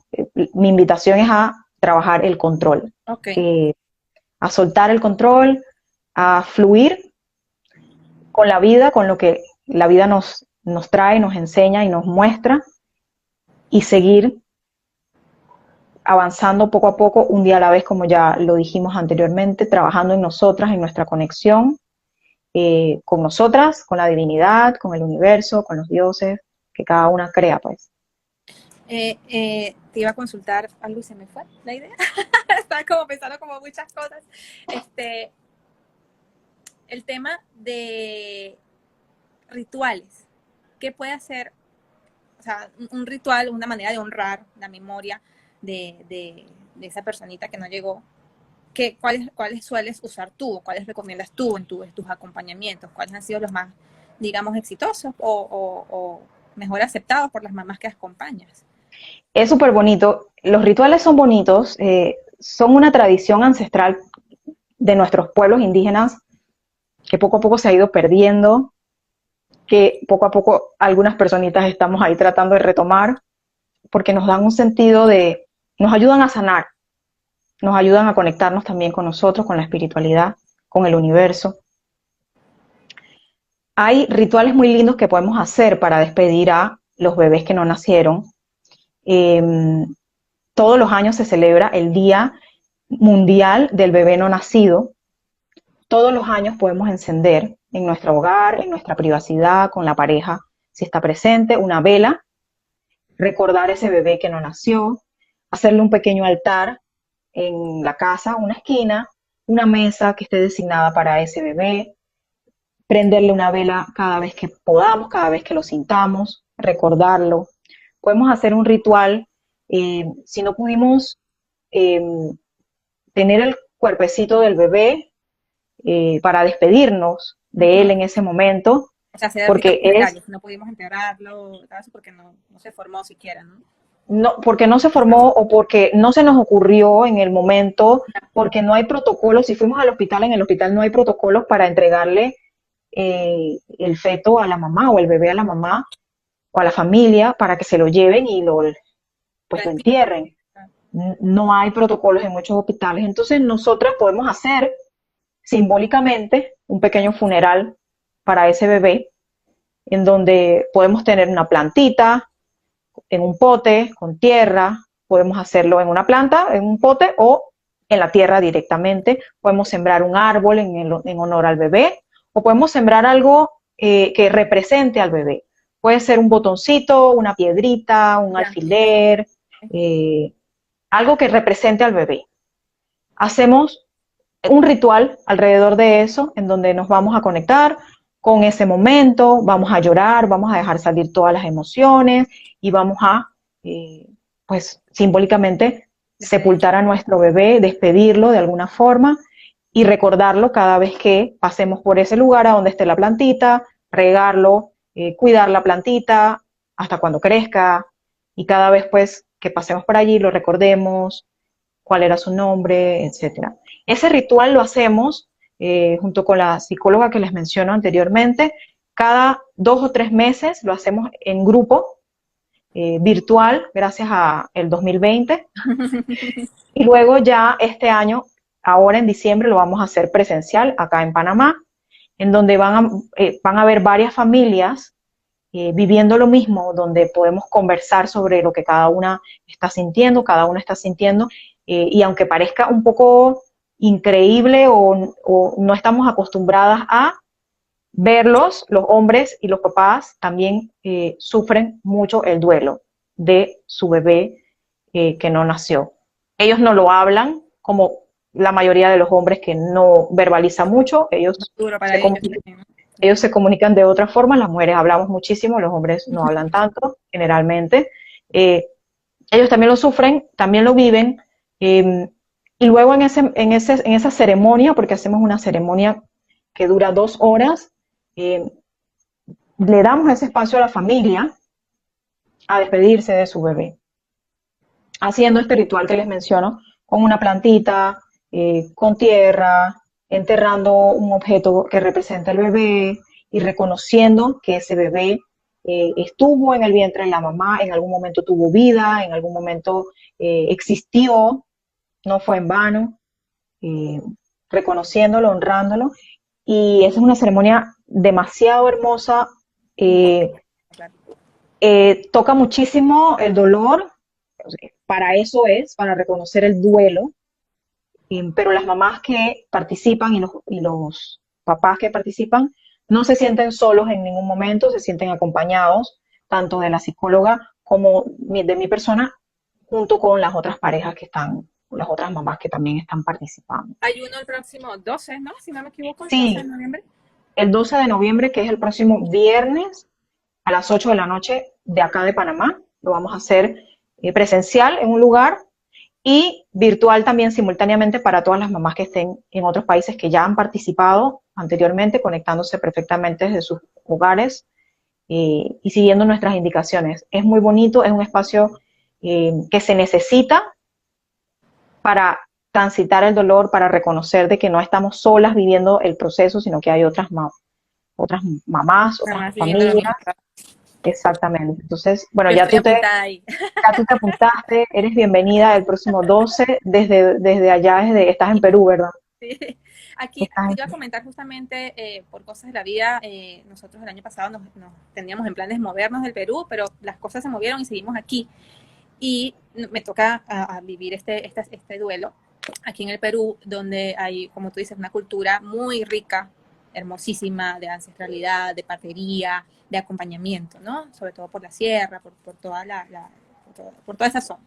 mi invitación es a trabajar el control, Ok, eh, a soltar el control, a fluir con la vida, con lo que la vida nos trae, nos enseña y nos muestra, y seguir avanzando poco a poco, un día a la vez, como ya lo dijimos anteriormente, trabajando en nosotras, en nuestra conexión con nosotras, con la divinidad, con el universo, con los dioses, que cada una crea, pues. te iba a consultar algo y se me fue la idea. Estaba como pensando como muchas cosas. Este, el tema de rituales. ¿Qué puede hacer? O sea, un ritual, una manera de honrar la memoria de esa personita que no llegó. ¿Cuáles sueles usar tú o cuáles recomiendas tú en tus acompañamientos? ¿Cuáles han sido los más, digamos, exitosos o mejor aceptados por las mamás que acompañas? Es súper bonito. Los rituales son bonitos, son una tradición ancestral de nuestros pueblos indígenas que poco a poco se ha ido perdiendo, que poco a poco algunas personitas estamos ahí tratando de retomar, porque nos dan un sentido nos ayudan a sanar, nos ayudan a conectarnos también con nosotros, con la espiritualidad, con el universo. Hay rituales muy lindos que podemos hacer para despedir a los bebés que no nacieron. Eh, Todos los años se celebra el Día Mundial del Bebé No Nacido. Todos los años podemos encender en nuestro hogar, en nuestra privacidad, con la pareja, si está presente, una vela, recordar ese bebé que no nació, hacerle un pequeño altar en la casa, una esquina, una mesa que esté designada para ese bebé, prenderle una vela cada vez que podamos, cada vez que lo sintamos, recordarlo. Podemos hacer un ritual, si no pudimos eh, tener el cuerpecito del bebé para despedirnos de él Ujú. en ese momento, O sea, hacer ritos porque es, funerarios, no pudimos enterrarlo, tal, porque no se formó siquiera, ¿no? no, porque no se formó o porque no se nos ocurrió en el momento, porque no hay protocolos. Si fuimos al hospital, en el hospital no hay protocolos para entregarle el feto a la mamá o el bebé a la mamá o a la familia para que se lo lleven y pues lo entierren. No hay protocolos en muchos hospitales. Entonces nosotras podemos hacer simbólicamente un pequeño funeral para ese bebé en donde podemos tener una plantita en un pote con tierra, podemos hacerlo en una planta, en un pote o en la tierra directamente, podemos sembrar un árbol en honor al bebé o podemos sembrar algo que represente al bebé. Puede ser un botoncito, una piedrita, un Ya. alfiler, eh, algo que represente al bebé. Hacemos un ritual alrededor de eso, en donde nos vamos a conectar con ese momento, vamos a llorar, vamos a dejar salir todas las emociones y vamos a, pues, simbólicamente Despedir. sepultar a nuestro bebé, despedirlo de alguna forma y recordarlo cada vez que pasemos por ese lugar a donde esté la plantita, regarlo, cuidar la plantita hasta cuando crezca y cada vez pues que pasemos por allí lo recordemos, cuál era su nombre, etcétera. Ese ritual lo hacemos junto con la psicóloga que les menciono anteriormente. Cada 2 o 3 meses lo hacemos en grupo, virtual, gracias a el 2020. Y luego ya este año, ahora en diciembre, lo vamos a hacer presencial acá en Panamá, en donde van a haber varias familias viviendo lo mismo, donde podemos conversar sobre lo que cada una está sintiendo, cada uno está sintiendo, y aunque parezca un poco increíble o no estamos acostumbradas a verlos, los hombres y los papás también sufren mucho el duelo de su bebé que no nació. Ellos no lo hablan como la mayoría de los hombres que no verbaliza mucho, Duro para ellos también, ¿no? ellos se comunican de otra forma, las mujeres hablamos muchísimo, los hombres no hablan tanto, generalmente. Eh, Ellos también lo sufren, también lo viven, y luego en esa ceremonia, porque hacemos una ceremonia que dura 2 horas, eh, le damos ese espacio a la familia a despedirse de su bebé, haciendo este ritual que les menciono, con una plantita, con tierra, enterrando un objeto que representa al bebé y reconociendo que ese bebé estuvo en el vientre de la mamá, en algún momento tuvo vida, en algún momento existió, no fue en vano, eh, reconociéndolo, honrándolo. Y esa es una ceremonia demasiado hermosa, eh, Importante, claro. toca muchísimo el dolor, para eso es, para reconocer el duelo, pero las mamás que participan y los papás que participan no se sienten solos en ningún momento, se sienten acompañados tanto de la psicóloga como de mi persona, junto con las otras parejas que están, las otras mamás que también están participando. Hay uno el próximo 12, ¿no? Si no me equivoco, el 12 de Sí, noviembre. el 12 de noviembre, que es el próximo viernes a las 8 de la noche de acá de Panamá, lo vamos a hacer presencial en un lugar y virtual también simultáneamente para todas las mamás que estén en otros países que ya han participado anteriormente, conectándose perfectamente desde sus hogares y siguiendo nuestras indicaciones. Es muy bonito, es un espacio que se necesita para transitar el dolor, para reconocer de que no estamos solas viviendo el proceso, sino que hay otras mamás, Nada otras más viviendo lo familias. mismo. Exactamente. Entonces, bueno, Yo estoy apuntada ahí. ya tú te apuntaste, eres bienvenida el próximo 12 desde allá, estás en Perú, ¿verdad? Sí. Aquí Estás te en, iba a comentar justamente por cosas de la vida. Nosotros el año pasado nos teníamos en planes movernos del Perú, pero las cosas se movieron y seguimos aquí. Y me toca a vivir este duelo aquí en el Perú, donde hay, como tú dices, una cultura muy rica, hermosísima, de ancestralidad, de partería, de acompañamiento, ¿no? Sobre todo por la sierra, por toda por toda esa zona.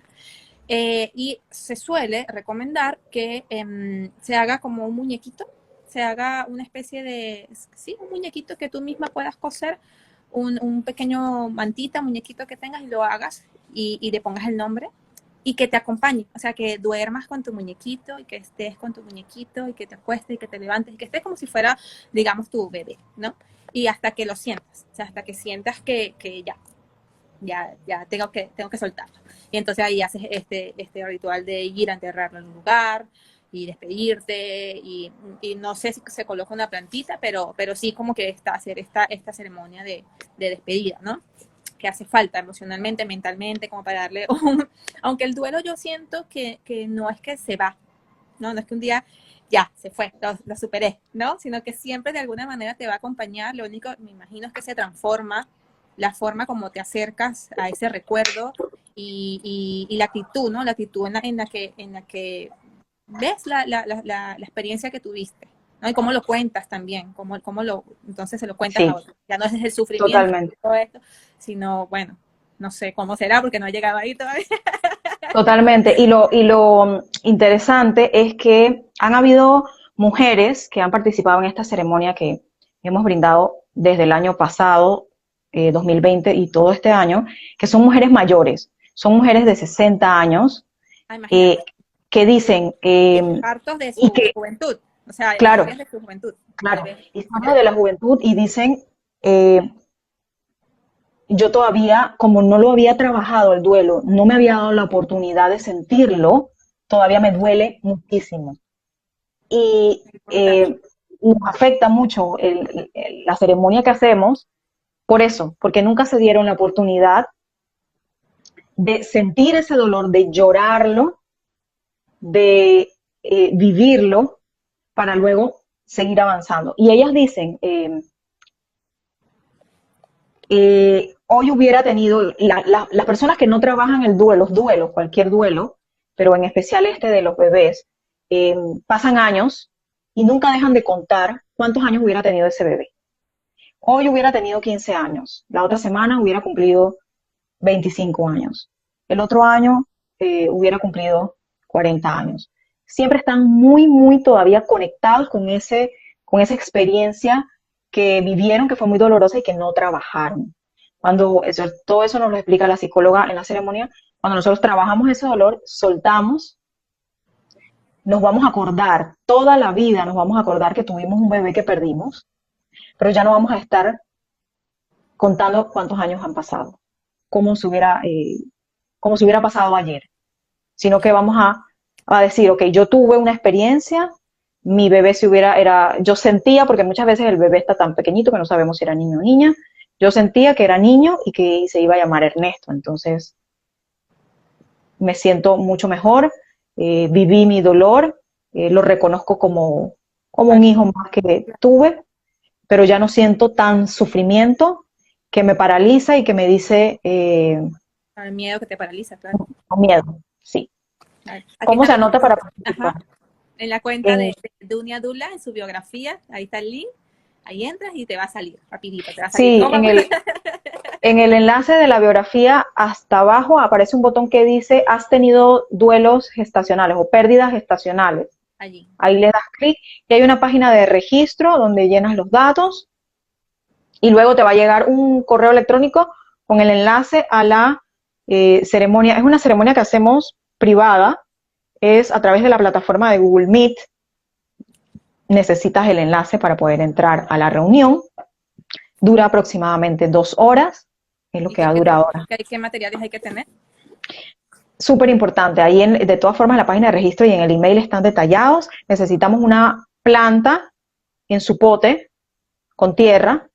Y se suele recomendar que se haga como un muñequito, se haga una especie de, sí, un muñequito que tú misma puedas coser, un pequeño mantita, muñequito que tengas y lo hagas y le pongas el nombre y que te acompañe, o sea, que duermas con tu muñequito y que estés con tu muñequito y que te acuestes y que te levantes y que estés como si fuera, digamos, tu bebé, ¿no? Y hasta que lo sientas, o sea, hasta que sientas que ya tengo que soltarlo. Y entonces ahí haces este ritual de ir a enterrarlo en un lugar y despedirte y no sé si se coloca una plantita, pero sí como que hacer esta ceremonia de despedida, ¿no? Que hace falta emocionalmente, mentalmente, como para darle un... Aunque el duelo yo siento que no es que se va, ¿no? No es que un día ya se fue, lo superé, ¿no? Sino que siempre de alguna manera te va a acompañar, lo único, me imagino, es que se transforma la forma como te acercas a ese recuerdo y la actitud, ¿no? La actitud en la que ves la experiencia que tuviste, ¿no? Y cómo lo cuentas también, entonces se lo cuentas a Sí, otros. Ya no es el sufrimiento totalmente. de todo esto, sino, bueno, no sé cómo será porque no he llegado ahí todavía. Totalmente. Y lo interesante es que han habido mujeres que han participado en esta ceremonia que hemos brindado desde el año pasado, 2020 y todo este año, que son mujeres mayores, son mujeres de 60 años, Ah, imagínate. eh, que dicen, Hartos de y su que, juventud, o sea, claro, historias de su juventud. claro, historia de la juventud y dicen, eh, yo todavía, como no lo había trabajado el duelo, no me había dado la oportunidad de sentirlo, todavía me duele muchísimo. Y Importante. nos afecta mucho la ceremonia que hacemos por eso, porque nunca se dieron la oportunidad de sentir ese dolor, de llorarlo, de vivirlo, para luego seguir avanzando. Y ellas dicen, hoy hubiera tenido, las personas que no trabajan el duelo, los duelos, cualquier duelo, pero en especial este de los bebés, pasan años y nunca dejan de contar cuántos años hubiera tenido ese bebé. Hoy hubiera tenido 15 años, la otra semana hubiera cumplido 25 años, el otro año hubiera cumplido 40 años. Siempre están muy, muy todavía conectados con esa experiencia que vivieron, que fue muy dolorosa y que no trabajaron. Cuando todo eso nos lo explica la psicóloga en la ceremonia, cuando nosotros trabajamos ese dolor, soltamos, nos vamos a acordar, toda la vida nos vamos a acordar que tuvimos un bebé que perdimos, pero ya no vamos a estar contando cuántos años han pasado, como si hubiera, como si hubiera pasado ayer, sino que vamos a decir, ok, yo tuve una experiencia, mi bebé si hubiera, yo sentía, porque muchas veces el bebé está tan pequeñito que no sabemos si era niño o niña, yo sentía que era niño y que se iba a llamar Ernesto, entonces me siento mucho mejor, viví mi dolor, lo reconozco como un hijo más que tuve, pero ya no siento tan sufrimiento que me paraliza y que me dice El miedo que te paraliza, claro. miedo. Sí. Aquí ¿Cómo se también, anota para ajá, participar? en la cuenta En, de Dunia Dula, en su biografía, ahí está el link, ahí entras y te va a salir, rapidito, te va a salir. sí, en el enlace de la biografía, hasta abajo aparece un botón que dice, has tenido duelos gestacionales o pérdidas gestacionales. Allí. Ahí le das clic y hay una página de registro donde llenas los datos y luego te va a llegar un correo electrónico con el enlace a la ceremonia. Es una ceremonia que hacemos privada, es a través de la plataforma de Google Meet. Necesitas el enlace para poder entrar a la reunión. Dura aproximadamente 2 horas, es lo ¿Y que ha durado ahora. qué materiales hay que tener? Súper importante, ahí de todas formas la página de registro y en el email están detallados. Necesitamos una planta en su pote con tierra,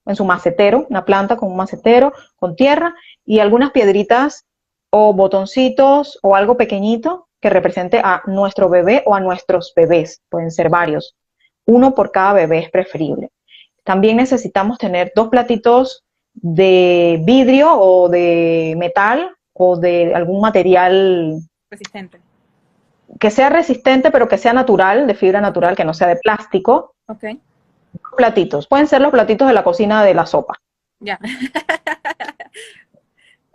en su macetero, una planta con un macetero con tierra y algunas piedritas o botoncitos o algo pequeñito que represente a nuestro bebé o a nuestros bebés, pueden ser varios. Uno por cada bebé es preferible. También necesitamos tener 2 platitos de vidrio o de metal o de algún material Resistente. que sea resistente pero que sea natural, de fibra natural, que no sea de plástico. Ok, Platitos, pueden ser los platitos de la cocina de la sopa. ya.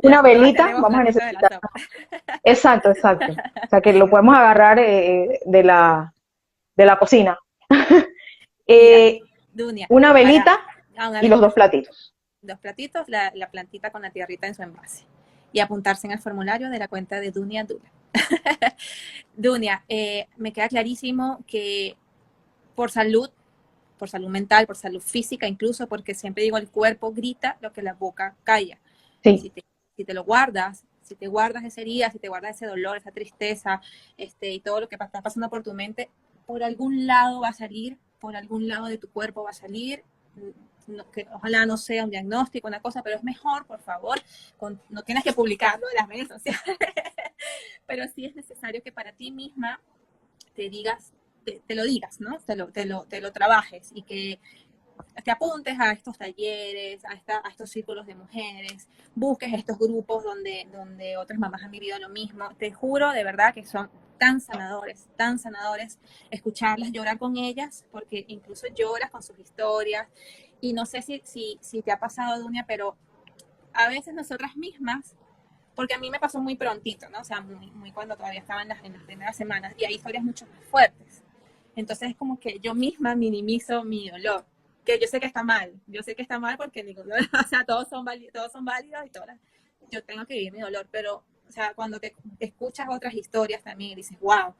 una Todas velita, tenemos vamos a platito de la necesitar. sopa. Exacto, exacto. O sea, que lo podemos agarrar de la cocina. Mira, Eh, Dunia, una para velita una y los dos velita, platitos. dos platitos, la plantita con la tierrita en su envase. Y apuntarse en el formulario de la cuenta de Dunia Dula. Dunia, me queda clarísimo que por salud mental, por salud física, incluso porque siempre digo, el cuerpo grita lo que la boca calla. Sí, Si te lo guardas, si te guardas esa herida, si te guardas ese dolor, esa tristeza, y todo lo que está pasando por tu mente, por algún lado va a salir, por algún lado de tu cuerpo va a salir. No, que ojalá no sea un diagnóstico, una cosa, pero es mejor, por favor, no tienes que publicarlo en las redes sociales, pero sí es necesario que para ti misma te digas, te lo digas, ¿no? Te lo trabajes y que te apuntes a estos talleres, a estos círculos de mujeres, busques estos grupos donde otras mamás han vivido lo mismo. Te juro de verdad que son tan sanadores, escucharlas, llorar con ellas, porque incluso lloras con sus historias. Y no sé si te ha pasado, Dunia, pero a veces nosotras mismas, porque a mí me pasó muy prontito, ¿no? O sea, muy cuando todavía estaba en las primeras semanas, y hay historias mucho más fuertes. Entonces es como que yo misma minimizo mi dolor, que yo sé que está mal porque digo, o sea, todos son válidos y yo tengo que vivir mi dolor, pero, o sea, cuando te escuchas otras historias también y dices, wow,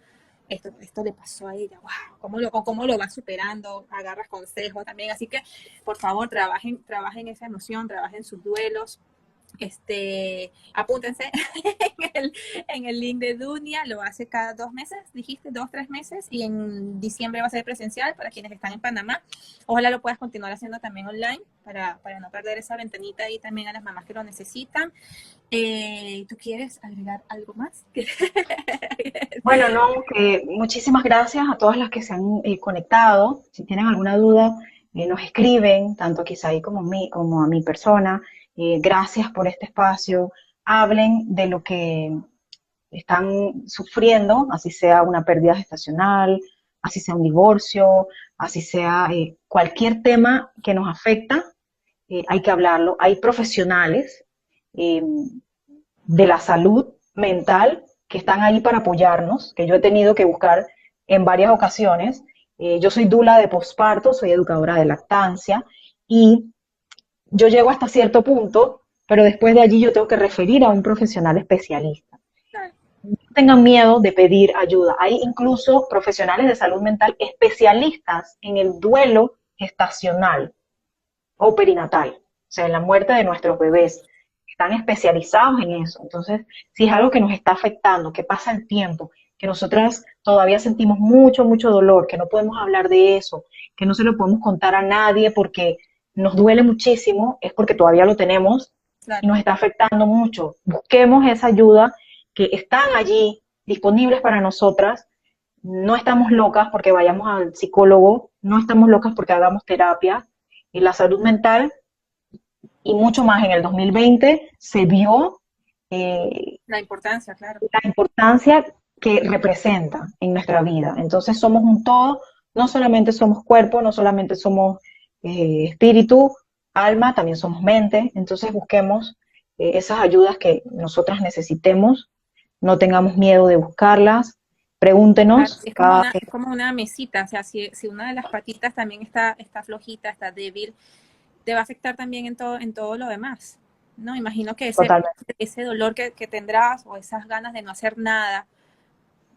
esto le pasó a ella, wow, cómo lo va superando, agarras consejos también, así que, por favor, trabajen esa emoción, trabajen sus duelos, apúntense en el link de Dunia, lo hace cada 2 meses, dijiste, 2, 3 meses, y en diciembre va a ser presencial para quienes están en Panamá. Ojalá lo puedas continuar haciendo también online para no perder esa ventanita ahí también a las mamás que lo necesitan. ¿Tú quieres agregar algo más? bueno, no, que muchísimas gracias a todas las que se han conectado. Si tienen alguna duda, nos escriben, tanto a Kisaí como a mi persona. Gracias por este espacio. Hablen de lo que están sufriendo, así sea una pérdida gestacional, así sea un divorcio, así sea cualquier tema que nos afecta, hay que hablarlo. Hay profesionales eh, de la salud mental que están ahí para apoyarnos, que yo he tenido que buscar en varias ocasiones. Yo soy dula de posparto, soy educadora de lactancia y yo llego hasta cierto punto, pero después de allí yo tengo que referir a un profesional especialista. No tengan miedo de pedir ayuda. Hay incluso profesionales de salud mental especialistas en el duelo gestacional o perinatal, o sea, en la muerte de nuestros bebés. Están especializados en eso. Entonces, si es algo que nos está afectando, que pasa el tiempo, que nosotras todavía sentimos mucho, mucho dolor, que no podemos hablar de eso, que no se lo podemos contar a nadie porque nos duele muchísimo, es porque todavía lo tenemos y Claro. nos está afectando mucho. Busquemos esa ayuda que están allí disponibles para nosotras. No estamos locas porque vayamos al psicólogo, no estamos locas porque hagamos terapia. Y la salud mental y mucho más en el 2020 se vio La importancia, claro. la importancia que representa en nuestra vida. Entonces somos un todo, no solamente somos cuerpo, no solamente somos espíritu, alma, también somos mente. Entonces busquemos esas ayudas que nosotras necesitemos, no tengamos miedo de buscarlas, Claro, pregúntenos es como cada... una, es como una mesita, o sea, si una de las patitas también está flojita, está débil, te va a afectar también en todo lo demás, ¿no? Imagino que ese, Totalmente. ese dolor que tendrás o esas ganas de no hacer nada,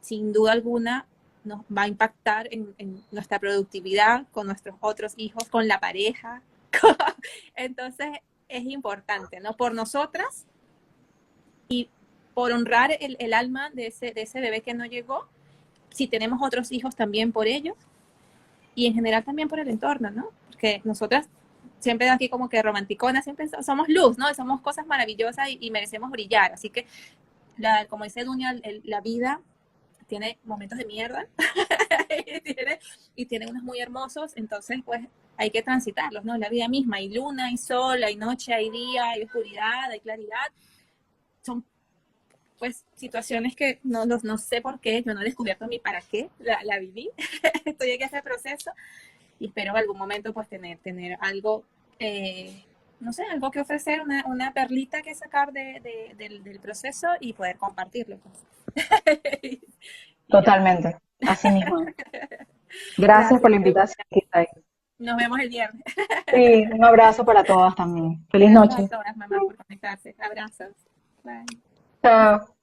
sin duda alguna, nos va a impactar en nuestra productividad con nuestros otros hijos, con la pareja. Entonces, es importante, ¿no? Por nosotras y por honrar el alma de ese bebé que no llegó, si tenemos otros hijos también por ellos y en general también por el entorno, ¿no? Porque nosotras siempre aquí como que romanticonas, siempre somos luz, ¿no? Somos cosas maravillosas y merecemos brillar. Así que, como dice Dunia, la vida tiene momentos de mierda y tiene unos muy hermosos, entonces pues hay que transitarlos, ¿no? La vida misma, hay luna, hay sol, hay noche, hay día, hay oscuridad, hay claridad. Son pues situaciones que no sé por qué, yo no he descubierto ni para qué la viví. Estoy en ese proceso y espero en algún momento pues tener algo no sé, algo que ofrecer, una perlita que sacar del proceso y poder compartirlo, pues. Y ya. Totalmente, así mismo es. Gracias por Gracias, la Lu. invitación, Kisai. Nos vemos el viernes. Sí, un abrazo para todas también. Feliz Gracias a noche. todas, mamá, por conectarse. Abrazos. Bye. Chao.